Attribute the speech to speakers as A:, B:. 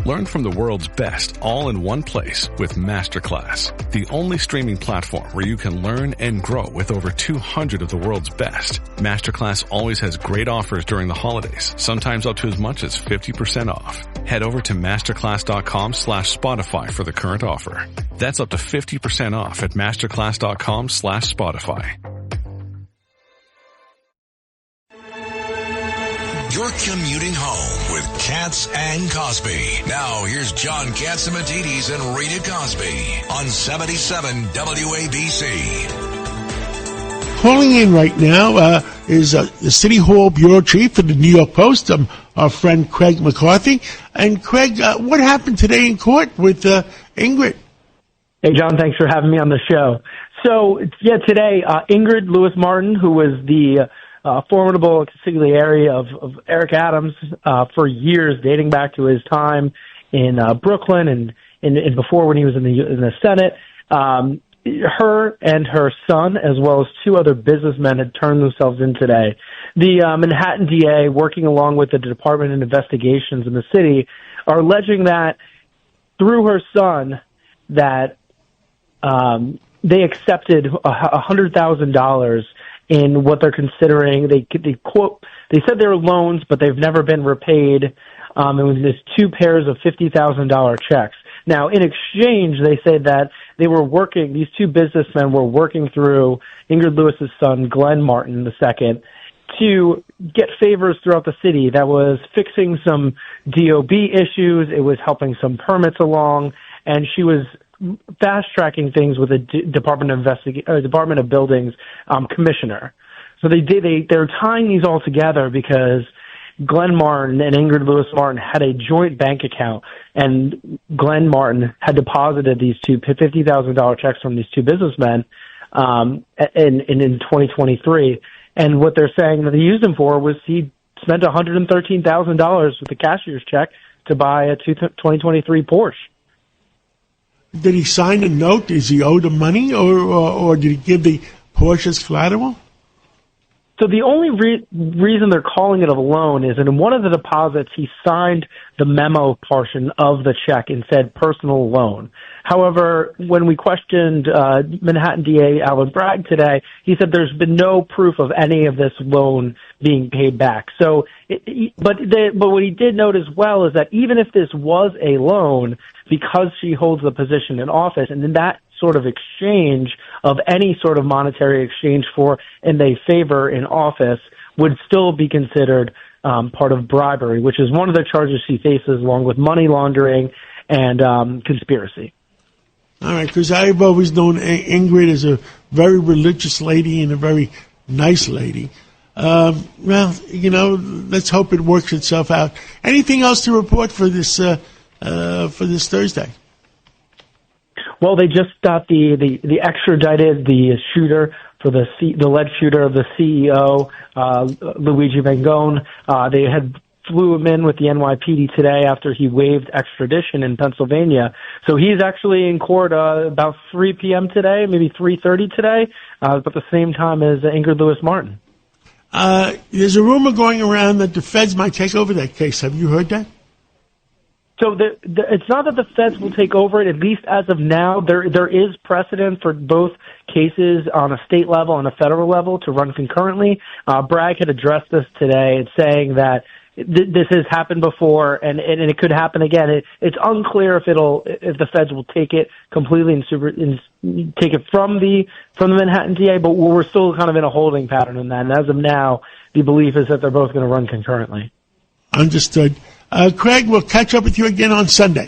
A: Learn from the world's best all in one place with Masterclass, the only streaming platform where you can learn and grow with over 200 of the world's best. Masterclass always has great offers during the holidays, sometimes up to as much as 50% off. Head over to masterclass.com/Spotify for the current offer. That's up to 50% off at masterclass.com/Spotify.
B: You're commuting home with Katz and Cosby. Now here's John Catsimatidis and Rita Cosby on 77 WABC.
C: Calling in right now is the City Hall Bureau Chief for the New York Post, our friend Craig McCarthy. And Craig, what happened today in court with Ingrid?
D: Hey, John, thanks for having me on the show. So, yeah, today, Ingrid Lewis Martin, who was the formidable consigliere of Eric Adams for years, dating back to his time in Brooklyn and before when he was in the Senate. Her and her son, as well as two other businessmen, had turned themselves in today. The Manhattan DA, working along with the Department of Investigations in the city, are alleging that through her son that they accepted $100,000 in what they're considering. They said they were loans, but they've never been repaid. It was just two pairs of $50,000 checks. Now, in exchange, they say that these two businessmen were working through Ingrid Lewis's son, Glenn Martin II, to get favors throughout the city. That was fixing some DOB issues. It was helping some permits along, and she was fast-tracking things with the Department of Buildings commissioner. So they're tying these all together because Glenn Martin and Ingrid Lewis Martin had a joint bank account, and Glenn Martin had deposited these two $50,000 checks from these two businessmen in 2023. And what they're saying that they used them for was he spent $113,000 with the cashier's check to buy a 2023 Porsche.
C: Did he sign a note? Is he owed him money, or did he give the Porsche as collateral?
D: So the only reason they're calling it a loan is in one of the deposits, he signed the memo portion of the check and said personal loan. However, when we questioned Manhattan DA Alvin Bragg today, he said there's been no proof of any of this loan being paid back. So, but what he did note as well is that even if this was a loan, because she holds the position in office, and then that sort of exchange of any sort of monetary exchange for and a favor in office would still be considered part of bribery, which is one of the charges she faces, along with money laundering and conspiracy.
C: All right, because I've always known Ingrid as a very religious lady and a very nice lady. Well, let's hope it works itself out. Anything else to report for this Thursday?
D: Well, they just got the extradited the shooter for the alleged shooter of the CEO, Luigi Mangone. They had flew him in with the NYPD today after he waived extradition in Pennsylvania. So he's actually in court about 3 p.m. today, maybe 3:30 today, about the same time as Ingrid Lewis Martin.
C: There's a rumor going around that the feds might take over that case. Have you heard that?
D: So it's not that the feds will take over it, at least as of now. There is precedent for both cases on a state level and a federal level to run concurrently. Bragg had addressed this today, saying that this has happened before and it could happen again. It's unclear if the feds will take it completely and take it from the Manhattan DA, but we're still kind of in a holding pattern in that. And as of now, the belief is that they're both going to run concurrently.
C: Understood. Craig, we'll catch up with you again on Sunday.